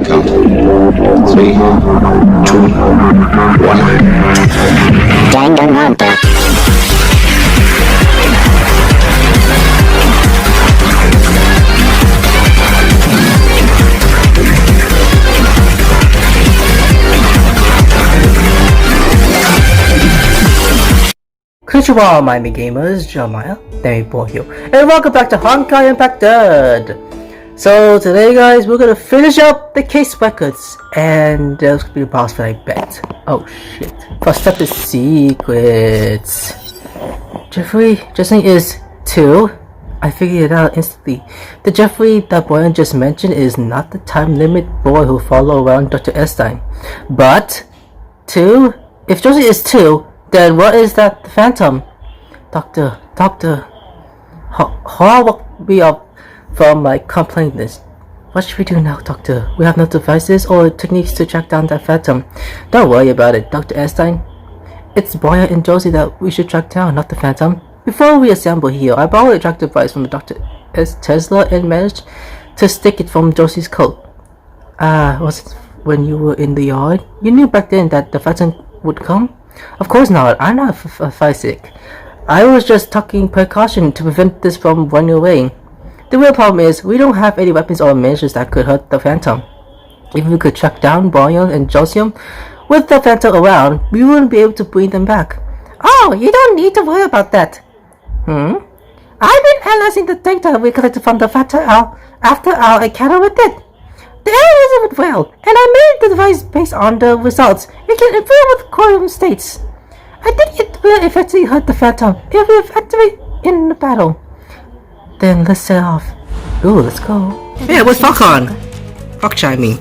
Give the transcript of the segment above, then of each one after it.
count. 3, 2, 1. Danganronpa. Konnichiwa, my gamers, Jeremiah, here, and welcome back to Honkai Impacted! So today guys, we're gonna finish up the case records, and there's gonna be a boss fight, I bet. Oh shit. First up is secrets. Jeffrey is 2. I figured it out instantly. The Jeffrey that Brian just mentioned is not the time limit boy who follow around Dr. Estein. But 2? If Josie is 2, then what is that the Phantom? Doctor, how woke me up from my complaint list. What should we do now, Doctor? We have no devices or techniques to track down that Phantom. Don't worry about it, Dr. Estein. It's Boya and Josie that we should track down, not the Phantom. Before we assemble here, I borrowed a track device from Dr. Tesla and managed to stick it from Josie's coat. Was it when you were in the yard? You knew back then that the Phantom would come? Of course not. I'm not sick. I was just taking precaution to prevent this from running away. The real problem is we don't have any weapons or measures that could hurt the Phantom. If we could track down Brian and Josium with the Phantom around, we wouldn't be able to bring them back. Oh, you don't need to worry about that. I've been analyzing the data we collected from the Phantom after our encounter with it. The analysis went well, and I made the device based on the results. It can improve with quantum states. I think it will effectively hurt the Phantom if we activate in the battle. Then let's set off. Ooh, let's go. Yeah, what's Falcon? Falkshire, I mean.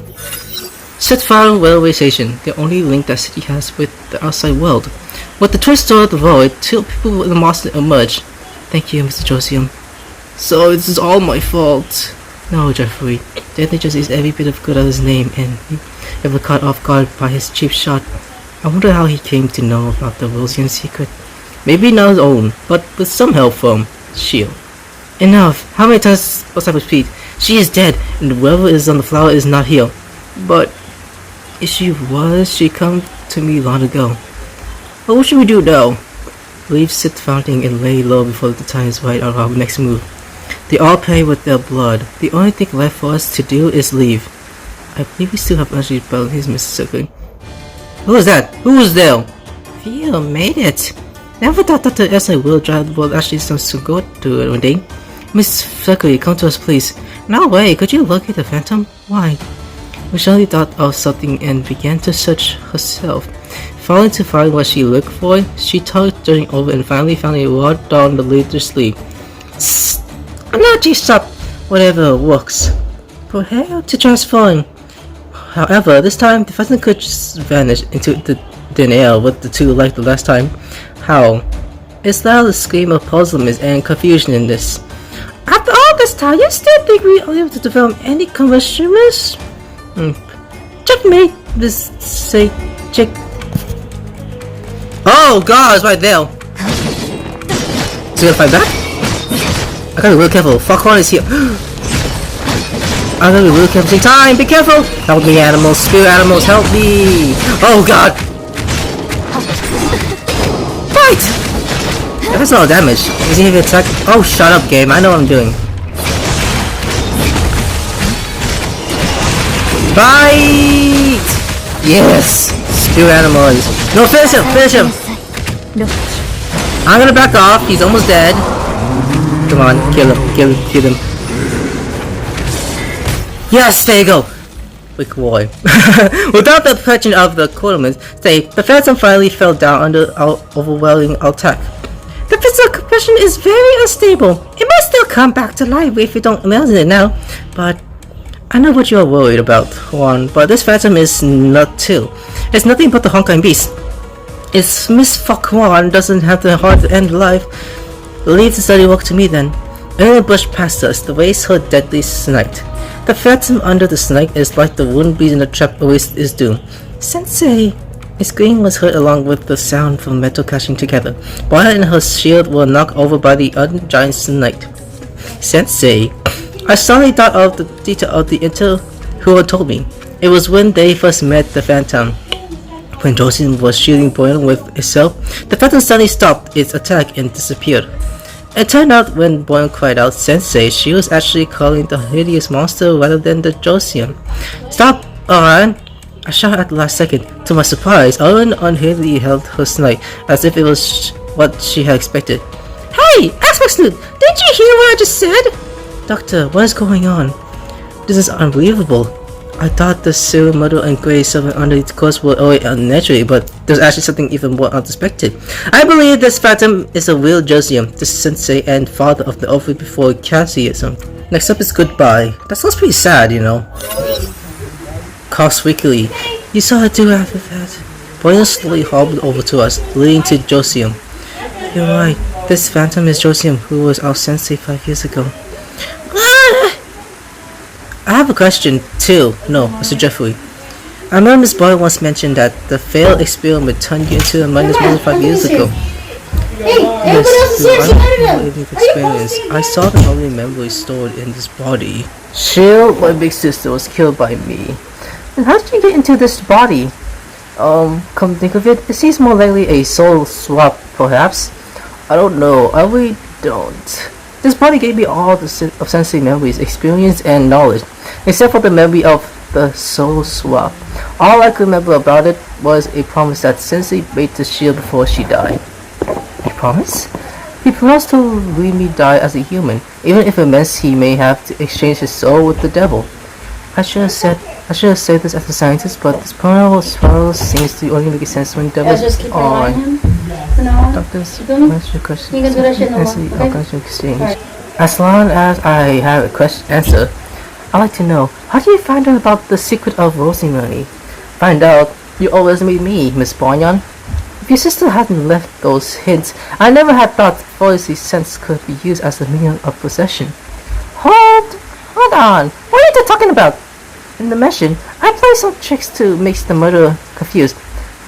Set Farm Railway Station, the only link that city has with the outside world. With the twist door of the void, 2 people in the monster emerge. Thank you, Mr. Josium. So this is all my fault. No, Jeffrey. Deadly just is every bit of good of his name, and he ever caught off guard by his cheap shot. I wonder how he came to know about the Wilson secret. Maybe not his own, but with some help from Shield. Enough. How many times must I repeat? She is dead, and whoever is on the flower is not here. But if she was, she come to me long ago. But what should we do now? Leave Sith Fountain and lay low before the time is right on our next move. They all pay with their blood. The only thing left for us to do is leave. I believe we still have energy abilities, Mr. Circle. Who was that? Who was there? Phew, made it. Never thought Dr. S.I. will drive the world actually starts to go to it one day. Miss Circle, come to us please. No way, could you locate the Phantom? Why? We suddenly thought of something and began to search herself. Failing to find what she looked for, she tugged turning over and finally found a rod down the leader's sleeve. Energy stop! Whatever works. Prepare to transform. However, this time the Phantom could just vanish into the thin air with the two like the last time. How? It's loud a scream of puzzlement and confusion in this. After all this time, you still think we are able to develop any conversions? Checkmate, this say check. Oh god, it's right there. Is he gonna fight back? I gotta be real careful. Falcon is here. I gotta be real careful. Take time. Be careful. Help me, animals. Spirit animals, help me. Oh god. Fight. That's a lot of damage. Is he even attack? Oh, shut up, game. I know what I'm doing. Fight. Yes. Spirit animals. No, finish him. Finish him. No. I'm gonna back off. He's almost dead. Come on, kill him, kill him. Yes, there you go! Quick boy. Without the protection of the coordinates, the Phantom finally fell down under our overwhelming attack. The physical compression is very unstable. It might still come back to life if you don't imagine it now, but I know what you are worried about, Juan, but this Phantom is not too. It's nothing but the Honkai beast. It's Miss Falcon doesn't have the heart to end life. Leave the steady walk to me then. Another bush past us, the waist her deadly snake. The Phantom under the snake is like the wound beast in the trap always is doomed. Sensei! A scream was heard along with the sound from metal crashing together. Boya and her shield were knocked over by the giant snake. Sensei! I suddenly thought of the detail of the intel who had told me. It was when they first met the Phantom. When Josie was shooting Boyan with itself, the Phantom suddenly stopped its attack and disappeared. It turned out when Boyan cried out Sensei, she was actually calling the hideous monster rather than the Josian. Stop, Oran! I shouted at the last second. To my surprise, Oran unhurriedly held her snake as if it was what she had expected. Hey, Aspect Snoot! Didn't you hear what I just said? Doctor, what is going on? This is unbelievable. I thought the serial murder and Grey Servant under its cause were already unnatural, but there's actually something even more unexpected. I believe this Phantom is a real Josian, the sensei and father of the Orphan before Cassiism. Next up is Goodbye. That sounds pretty sad, you know. Coughs weakly. You saw her do after that. Boyan slowly hobbled over to us, leading to Josian. You're right. This Phantom is Josian, who was our sensei 5 years ago. I have a question, too. No, Mr. Jeffrey. I remember Miss Boyle once mentioned that the failed experiment turned you into a mindless mother 5 years ago. Yes, through experience, I saw the only memory stored in this body. Shield, my big sister, was killed by me. And how did you get into this body? Come think of it, it seems more likely a soul swap, perhaps. I don't know, I really don't. This body gave me all the sensory memories, experience, and knowledge, except for the memory of the soul swap. All I could remember about it was a promise that Sensei made to Shield before she died. A promise? He promised to leave me die as a human, even if it meant he may have to exchange his soul with the devil. I should have said this as a scientist, but this paranormal spiral seems to only make sense when devils are on. Doctors, answer questions. Exchange. As long as I have a question answer, I'd like to know, how do you find out about the secret of Rosemary? Find out, you always meet me, Miss Boyan. If your sister hadn't left those hints, I never had thought Policy sense could be used as a medium of possession. Hold on, what are you talking about? In the mission, I play some tricks to make the murderer confused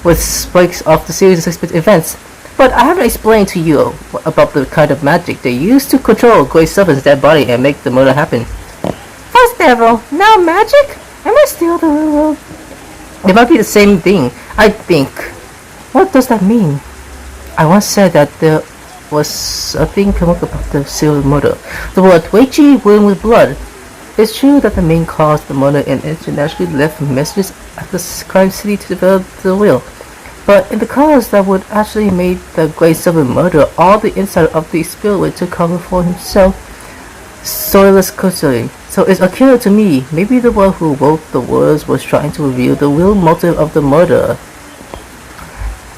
with spikes of the series of expected events. But I haven't explained to you about the kind of magic they use to control Grey Servant's dead body and make the murder happen. First devil, now magic? Am I still the real world? It might be the same thing, I think. What does that mean? I once said that there was something comic about the serial murder. The word Weichi wound with blood. It's true that the main caused the murder and internationally left messages at the crime city to develop the will. But in the cause that would actually made the Grey Servant murder all the inside of the experiment to cover for himself soulless custody. So it's a killer to me. Maybe the one who wrote the words was trying to reveal the real motive of the murder.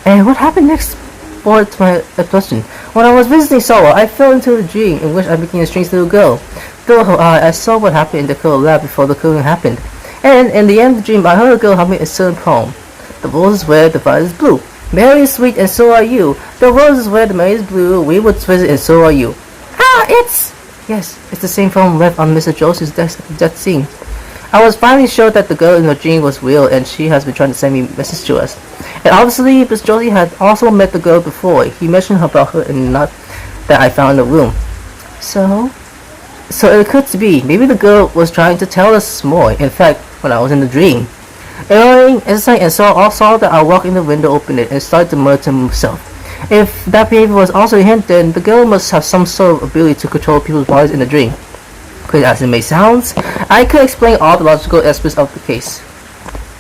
And what happened next? Forward to my question. When I was visiting Sawa, I fell into a dream in which I became a strange little girl. Through her eye, I saw what happened in the Kuro lab before the killing happened. And in the end of the dream, I heard a girl humming a certain poem. The rose is red, the violet is blue. Mary is sweet and so are you. The rose is red, Mary is blue. We would visit and so are you. Yes, it's the same poem left on Mr. Josie's desk at the death scene. I was finally sure that the girl in her dream was real and she has been trying to send me a message to us. And obviously, Mr. Josie had also met the girl before. He mentioned about her in the note that I found in the room. So it could be. Maybe the girl was trying to tell us more. In fact, when I was in the dream. And saw that I walked in the window, opened it, and started to murder himself. If that behavior was also a hint, then the girl must have some sort of ability to control people's bodies in the dream. Crazy as it may sound, I could explain all the logical aspects of the case.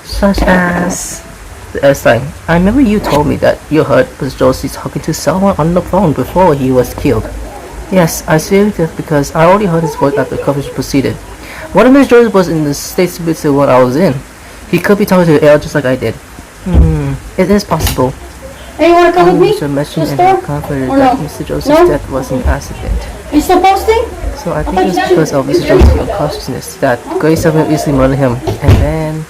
Such as the Einstein. I remember you told me that you heard Mr. Josie talking to someone on the phone before he was killed. Yes, I say that because I already heard his voice after the coverage proceeded. One of Mr. Josie was in the state similar to what I was in. He could be talking to the air just like I did. It is possible. Hey, you wanna come with me? Mr. mentioned in the conference that Mr. Josie's death was an accident. You still posting? So I think it's because of Mr. Josie's unconsciousness that Grey Servant easily murdered him, and then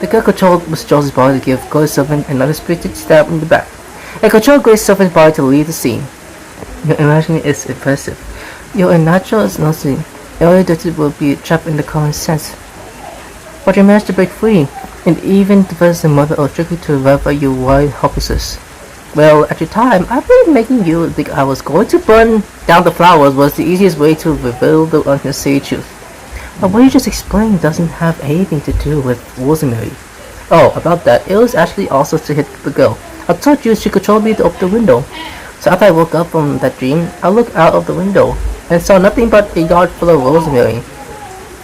the girl controlled Mr. Josie's body to give Grey Servant another spirited stab in the back, and controlled Grey Servant's body to leave the scene. Your imagining is impressive. Your unnatural is nothing. Only that it will be trapped in the common sense. But you managed to break free, and even defends the mother of strictly to verify your wild hypothesis. Well, at your time, I believe making you think I was going to burn down the flowers was the easiest way to reveal the unnecessary truth. But what you just explained doesn't have anything to do with Rosemary. Oh, about that, it was actually also to hit the girl. I told you she controlled me to open the window. So after I woke up from that dream, I looked out of the window and saw nothing but a yard full of Rosemary.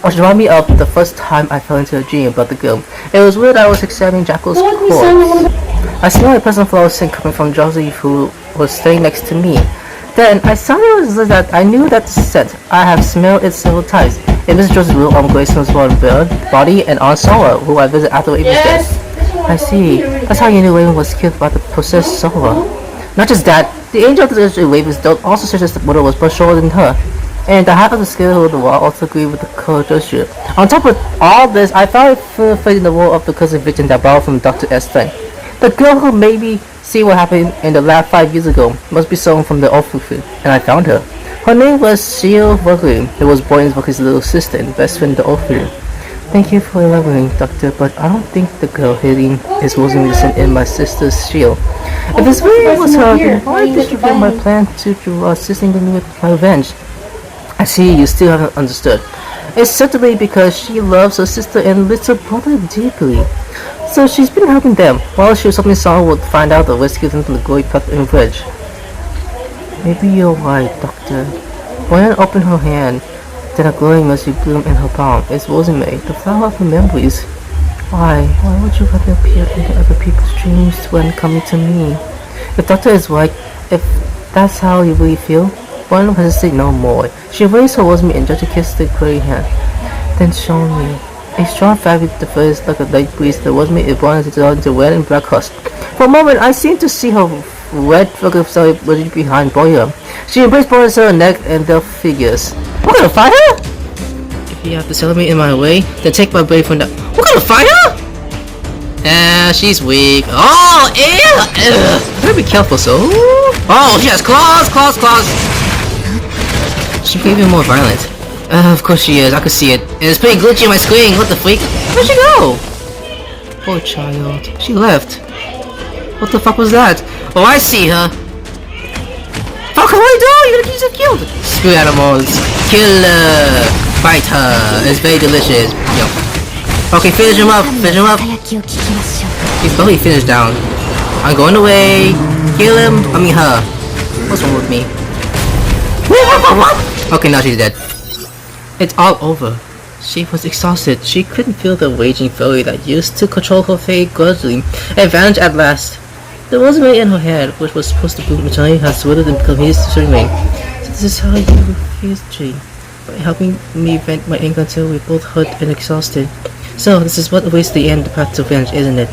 Which reminded me of the first time I fell into a dream about the girl. It was weird. I was examining Jackal's corpse. I smelled a pleasant flower scent coming from Josie, who was staying next to me. Then I suddenly realized that I knew that scent. I have smelled it several times. It was Josie's real Aunt Grayson's body and Aunt Sora, who I visited after Raven's death. I see. That's how you knew Raven was killed by the possessed Sora. Not just that, the angel of the Raven's death also suggests that Mother was much shorter than her. And the half of the scale of the wall also agreed with the color gesture. On top of all this, I found it fitting the role of the cousin victim that borrowed from Dr. Estine. The girl who made me see what happened in the lab 5 years ago must be someone from the orphanage, and I found her. Her name was Shio Buckley, who was Boyan's Buckley's little sister and best friend in the orphanage. Thank you for elaborating, Doctor, but I don't think the girl hiding is Rosemary Wilson in my sister's shield. If this really was her, then why did you reveal my plan to assisting me with my revenge? I see you still haven't understood. It's certainly because she loves her sister and little brother deeply. So she's been helping them, while she was hoping someone would find out the rescue them from the glory path in bridge. Maybe you're right, Doctor. Boyan opened her hand, then a glowing mercy bloomed in her palm. It's Rosemary, the flower of her memories. Why would you let me appear into other people's dreams when coming to me? The Doctor is right. If that's how you really feel, Boyan hesitated no more. She raised her Rosemary and gently kissed the query hand. Then show me. A strong fabric differs like a light breeze. The Rosemary is born into red and black husk. For a moment, I seemed to see her red figure solid behind Boyan. She embraced Boyan's neck and their figures. We're gonna fight her? If you have to celebrate in my way, then take my blade from that. We're gonna fight her? She's weak. Oh, ew! Better be careful, so. Oh, she has claws! She could be even more violent. Of course she is, I could see it. And it's pretty glitchy on my screen, what the freak? Where'd she go? Poor child. She left. What the fuck was that? Oh, I see her. Fuck, what are you doing? You're gonna get yourself killed. Screw animals. Kill her. Fight her. It's very delicious. Yo. Okay, finish him up. He's probably finished down. I'm going away. Kill him. I mean her. What's wrong with me? Okay, now she's dead. It's all over. She was exhausted. She couldn't feel the raging fury that used to control her fate gradually and vanished at last. The rosemary in her head, which was supposed to bloom eternally, has withered and become his swimming. So this is how you refuse Tree, by helping me vent my anger until we both hurt and exhausted. So this is what awaits the end, the path to revenge, isn't it?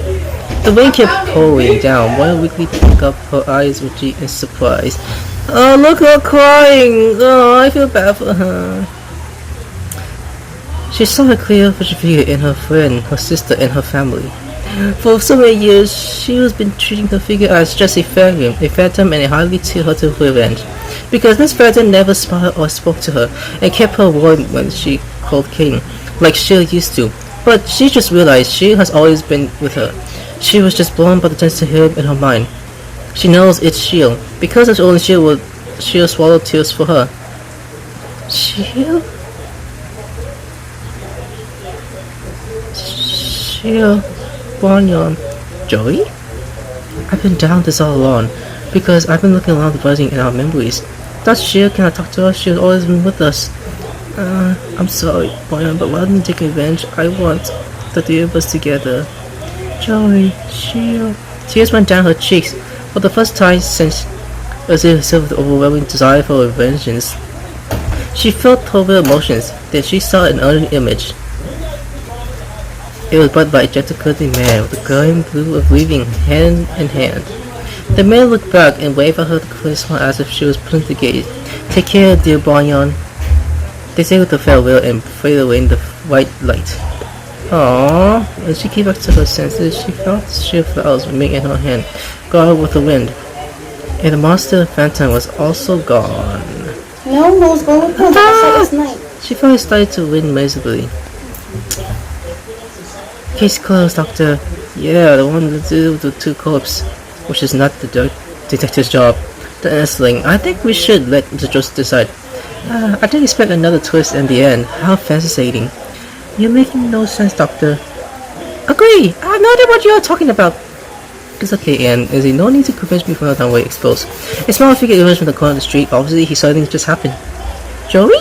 The rain kept pouring down, while weakly picked up her eyes with in surprise. Oh, look at her crying! Oh, I feel bad for her. She saw a clear figure in her friend, her sister, and her family. For so many years, she has been treating her figure as just a phantom, and it hardly took her to revenge. Because this phantom never smiled or spoke to her, and kept her warm when she called King, like she used to. But she just realized she has always been with her. She was just blown by the chance to hear him in her mind. She knows it's Shield. Because it's only Shield she'll swallow tears for her. Shield? Shield, Bonyon, Joey? I've been down this all along, because I've been looking around the buzzing in our memories. That's Shield, can I talk to her? She's always been with us. I'm sorry, Bonyon, but rather than taking revenge, I want the three of us together. Joey, Shield. Tears went down her cheeks for the first time since as if herself with overwhelming desire for vengeance. She felt her real emotions, then she saw an urgent image. It was brought by a gentle curly man with a girl in blue of weaving hand in hand. The man looked back and waved at her the clear smile as if she was putting the gate. Take care, dear Bonyon. They said with a farewell and faded away in the white light. Aww. As she came back to her senses, she felt the sheer flowers remain in her hand, guarded with the wind. And the monster phantom was also gone. No, let's go with her. It's night. She finally started to win miserably. Case closed, Doctor. Yeah, the one with the two corpses, which is not the detective's job. The nestling. I think we should let Mr. Joseph decide. I didn't expect another twist in the end. How fascinating. You're making no sense, Doctor. Agree! I have no idea what you're talking about. It's okay, Anne. There's no need to convince me from the downway exposed. A small figure emerged from the corner of the street. Obviously, he saw things just happen. Joey?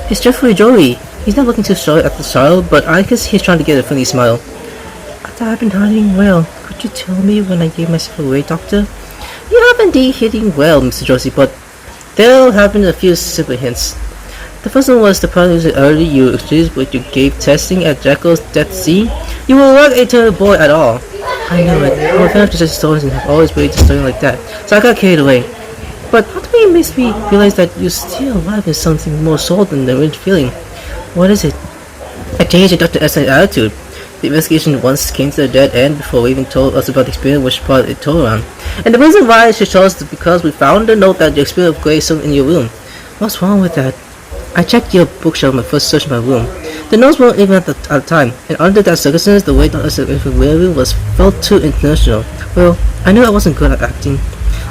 It's Jeffrey Joey. He's not looking too sorry at the child, but I guess he's trying to get a friendly smile. I thought I've been hiding well. Could you tell me when I gave myself away, Doctor? You have indeed hidden well, Mr. Josie, but there have been a few simple hints. The first one was the part earlier you experienced what you gave testing at Jekyll's Death Sea. You were not a terrible boy at all. I knew it. I'm a fan of just stories and have always believed a story like that, so I got carried away. But ultimately it makes me realize that you're still alive in something more soul than the rich feeling. What is it? I changed Dr. Estein's attitude. The investigation once came to a dead end before we even told us about the experience which brought it to around. And the reason why she chose is because we found a note that the experience of Grace in your room. What's wrong with that? I checked your bookshelf when I first searched my room. The notes weren't even at the time, and under that circumstance, the way Dr. Estein's room was felt too international. Well, I knew I wasn't good at acting.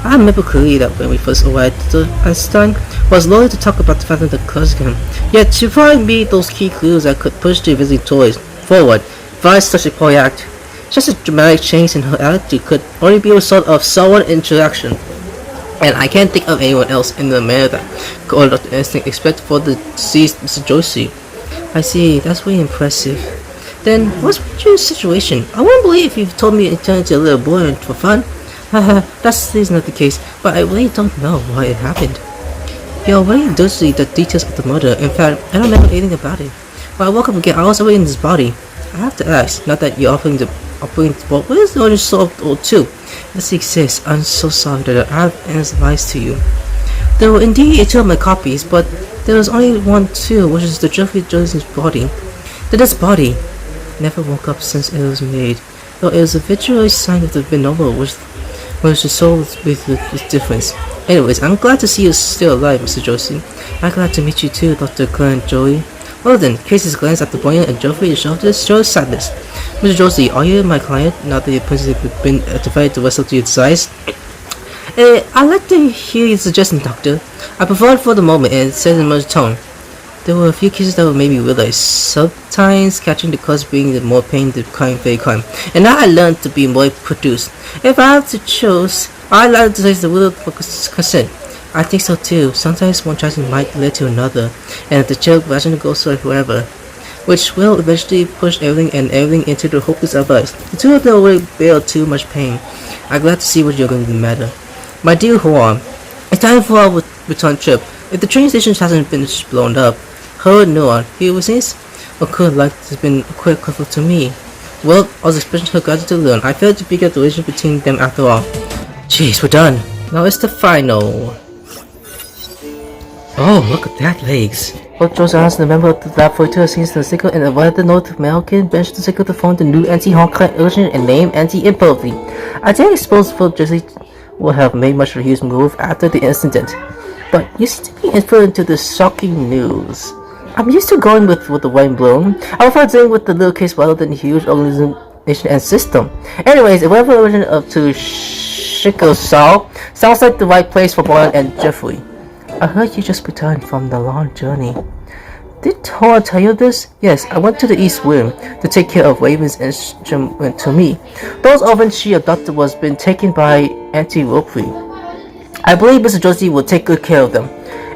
I remember clearly that when we first arrived, Dr. Einstein was loath to talk about the fact of the classroom. Yet she provided me those key clues that could push the visiting toys forward via such a poor act. Just a dramatic change in her attitude could only be a result of someone interaction. And I can't think of anyone else in the manner that could Dr. Einstein expect for the deceased Mr. Josie. I see, that's really impressive. Then, what's your situation? I wouldn't believe if you told me you turned into a little boy for fun. Haha, that's not the case, but I really don't know why it happened. You're already dodgy the details of the murder. In fact, I don't remember anything about it. When I woke up again, I was already in this body. I have to ask, not that you're offering the ball, what is the orange soul of 2? This exists. I'm so sorry that I have analyzed to you. There were indeed 2 of my copies, but there was only one too, which is the Jeffrey Johnson's body. This body never woke up since it was made, though it was a visual sign of the novel, which the soul with difference. Anyways, I'm glad to see you still alive, Mr. Josie. I'm glad to meet you too, Dr. Clarence Joey. Well then, Casey's glance at the boy and Geoffrey's shoulders shows sadness. Mr. Josie, are you my client, now that your princess has been divided to wrestle to your size? I'd like to hear your suggestion, Doctor. I performed for the moment and said in a tone. There were a few cases that would make me realize sometimes catching the cause brings the more pain than crime very crime. And now I learned to be more produced. If I have to choose, I'd like to take the will for consent. I think so too. Sometimes one choice might lead to another, and if the child version goes for whoever, which will eventually push everything into the hopeless abyss. The two of them will bear too much pain. I'm glad to see what you're going to matter. My dear Huan, it's time for our return trip. If the train station hasn't been blown up, her Noah, he was his, or could like has been a quick comfort to me. Well, I was expecting her gratitude to learn. I failed to pick up the relation between them after all. Jeez, we're done. Now it's the final. Oh, look at that legs. Both Joseph answered the member of the lab for 2 scenes the sickle and avoided the note of American bench to sickle to form the new anti-Honkai urgent and named anti-impulsively. I didn't suppose Phil Jesse would have made much of a huge move after the incident. But you seem to be inferred into the shocking news. I'm used to going with the wind blown. I prefer dealing with the little case rather than the huge organization and system. Anyways, whatever version of to Shikosaw sounds like the right place for Brian and Jeffrey. I heard you just returned from the long journey. Did Tora tell you this? Yes, I went to the East Wing to take care of Raven's instrument to me. Those orphans she adopted was been taken by Auntie Ropery. I believe Mr. Josie will take good care of them.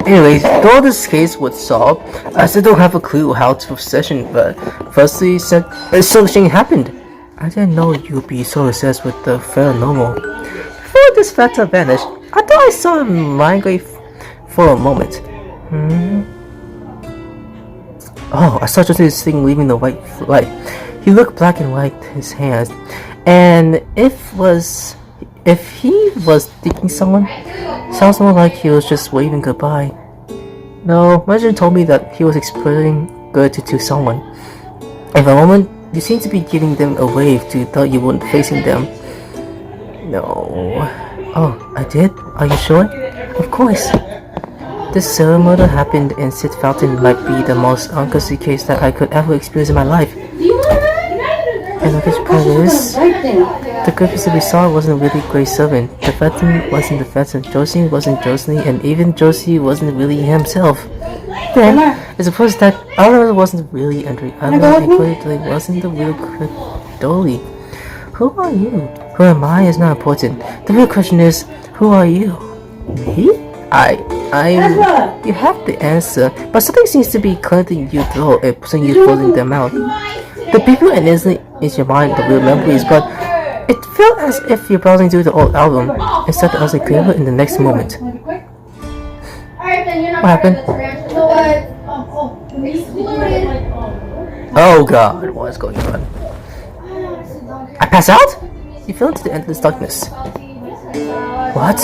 Anyways, though this case was solved, I still don't have a clue how to possession, but firstly, something happened. I didn't know you'd be so obsessed with the paranormal. Before this factor vanished, I thought I saw him migrate for a moment. Oh, I saw Josie's thing leaving the white light. He looked black and white in his hands, and if he was thinking someone, sounds more like he was just waving goodbye. No, Marjorie told me that he was expressing gratitude to someone. And for a moment, you seemed to be giving them a wave to thought you weren't facing them. No. Oh, I did? Are you sure? Of course. This serial murder happened in Sid Fountain might be the most unconscious case that I could ever experience in my life. And the best part is, the Griffiths we saw wasn't really Grey Servant. The Phantom wasn't the Phantom, Josie wasn't Josie, and even Josie wasn't really himself. Then, I suppose that Oliver wasn't really Andre. Oliver included wasn't the real Dolly. Who are you? Who am I is not important. The real question is, who are you? Me? You have the answer, but something seems to be clouding you though, and putting you closing them out. The people and instantly is your mind, the real memories, but it felt as if you're browsing through the old album, instead of a clearer in the next moment. What happened? Oh god, what is going on? I pass out? You fell into the endless darkness. What?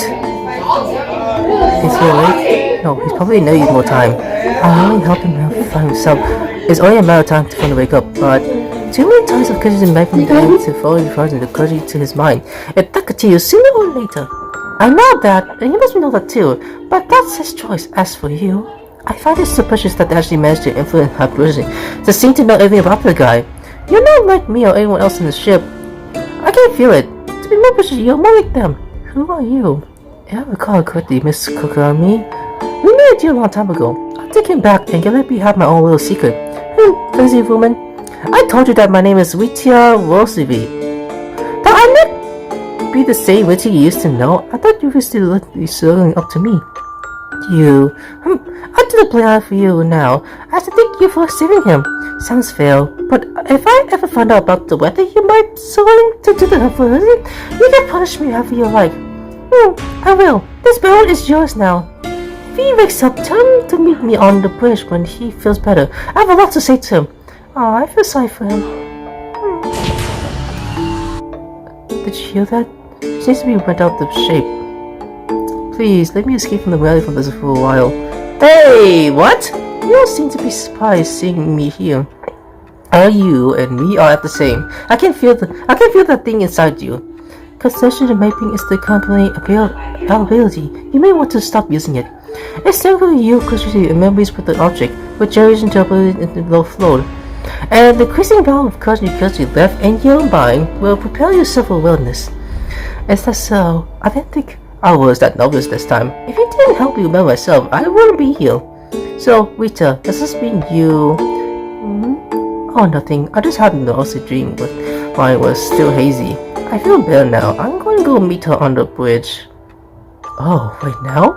Is he awake? No, he's probably needs more time. I'll only help him find himself. It's only a matter of time for him to wake up, but too many times of courage and making the end to follow the frozen the courage to his mind. If that continues sooner or later. I know that, and you must know that too, but that's his choice. As for you, I find it suspicious that they actually managed to influence her person to seem to know everything about the guy. You're not like me or anyone else in the ship. I can feel it. To be more precise, you're more like them. Who are you? If I recall correctly, Miss Kokurami, we met a deal a long time ago. I'll take him back and you let me have my own little secret. Crazy woman. I told you that my name is Witia Rosivi. That I not be the same Witia you used to know. I thought you were still looking up to me. You. I did a plan for you now. I have to thank you for saving him. Sounds fair, but if I ever find out about the weather you might soaring to do the you can punish me however you like. I will. This barrel is yours now. If he wakes up, tell him to meet me on the bridge when he feels better. I have a lot to say to him. Oh, I feel sorry for him. Did you hear that? She seems to be went out of shape. Please, let me escape from the reality from this for a while. Hey, what? You don't seem to be surprised seeing me here. Are you and me are at the same? I can feel that thing inside you. Concession and mapping is the company ability. You may want to stop using it. It's technically you constitute memories with the object, with generation to ability in the low flow. And the increasing amount of currency left in your mind will prepare yourself for wellness. Is that so? I didn't think I was that novice this time. If you didn't help me remember myself, I wouldn't be here. So, Rita, does this mean you... Oh, nothing. I just had a lucid dream, but mine was still hazy. I feel better now. I'm going to go meet her on the bridge. Oh, wait, now?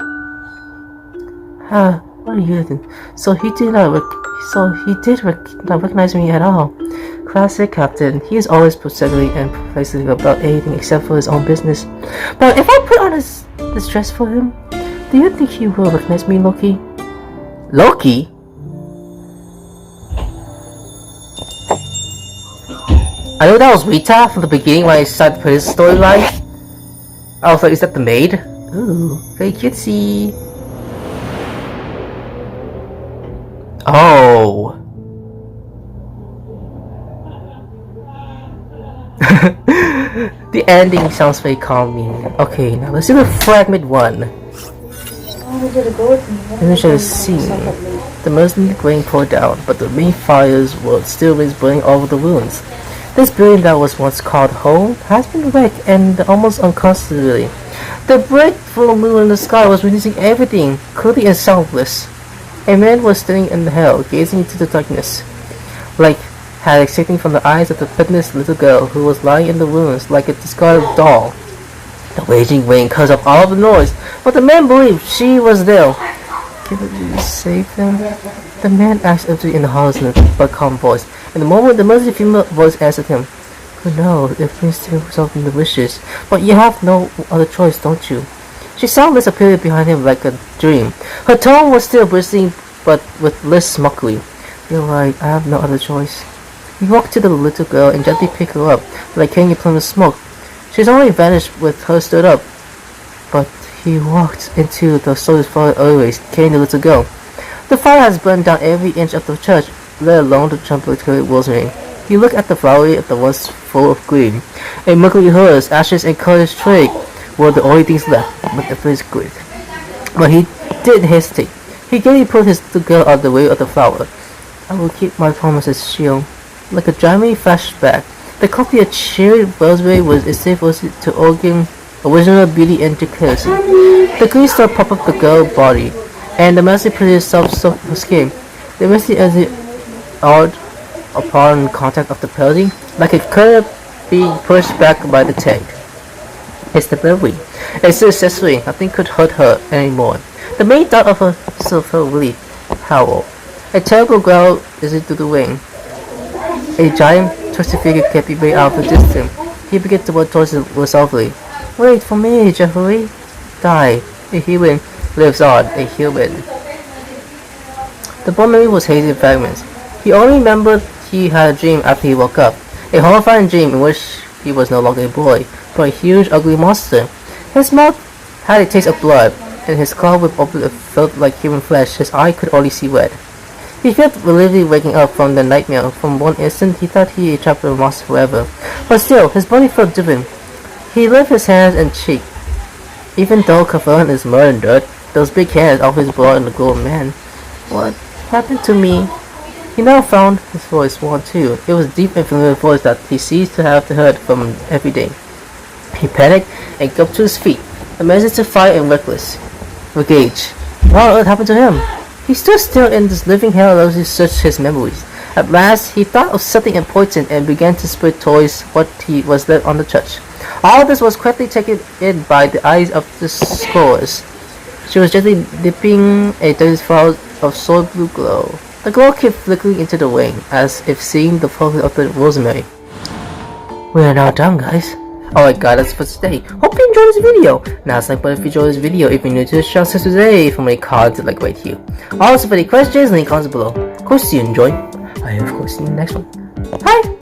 What are you doing? So he did not recognize me at all. Classic Captain. He is always particularly and perplexing about anything except for his own business. But if I put on this dress for him, do you think he will recognize me, Loki? Loki? I know that was Rita from the beginning when I started his storyline. I was like, is that the maid? Ooh, very cutesy. Oh. The ending sounds very calming. Okay, now let's do the fragment 1. Finish the scene. The mercenary grain poured down, but the main fires were still burning over the ruins. This building that was once called home has been wrecked and almost unconscionably. The bright full moon in the sky was releasing everything, clearly and soundless. A man was standing in the hell, gazing into the darkness, like had escaping from the eyes of the fitness little girl who was lying in the ruins like a discarded doll. The raging rain covers up all the noise, but the man believed she was there. Can you save them? The man asked empty in a hollow but calm voice. In the moment, the mercy female voice answered him. Who knows, it brings to himself in the wishes, but you have no other choice, don't you? She soundless appeared behind him like a dream. Her tone was still bristling, but with less mockery. You're right, I have no other choice. He walked to the little girl and gently picked her up, like carrying a plume of smoke. She's already vanished with her stood up, but he walked into the soldier's fire always, carrying the little girl. The fire has burned down every inch of the church, let alone the temporary rosary. He looked at the flowery at the once full of green. A mercury hearse, ashes, and cottage twig were the only things left, but the face good. But he didn't hesitate. He gaily pulled his little girl out of the way of the flower. I will keep my promises, Shield. Like a dreamy flashback, the copy of cheery rosary was as safe as to organ, original beauty and declaration. The green star popped up the girl's body. and the mercy produced self-escape. The mercy as it out upon contact of the building, like it could be pushed back by the tank. It's the bravery. It's so accessory, nothing could hurt her anymore. The maid thought of herself felt really howl. A terrible growl is into the wing. A giant, twisted figure kept way out of the distance. He began to walk towards it resolutely. Wait for me, Jeffrey. Die. A human lives on. A human. The boy memory was hazy in fragments. He only remembered he had a dream after he woke up. A horrifying dream in which he was no longer a boy, but a huge, ugly monster. His mouth had a taste of blood, and his claw whip open felt like human flesh. His eye could only see red. He felt relieved waking up from the nightmare. From one instant, he thought he had trapped the monster forever. But still, his body felt different. He lifted his hands and cheek. Even though covered in mud and dirt, those big hands always brought in the glow of man. What happened to me? He now found his voice warm too. It was a deep and familiar voice that he ceased to have heard from every day. He panicked and got to his feet, amazed to fight and reckless. Engaged. What on earth happened to him? He stood still in this living hell as he searched his memories. At last, he thought of something important and began to split toys what he was left on the church. All this was quickly taken in by the eyes of the scholars. She was gently dipping a dirty fowl of soil blue glow. The glow kept flickering into the wing, as if seeing the focus of the rosemary. We are now done, guys. Alright guys, that's for today. Hope you enjoyed this video. Now it's like button if you enjoyed this video. If you're new to the channel, subscribe today for my cards like right here. Also for any questions, link comments below. Of course you enjoy. I of course see you in the next one. Bye!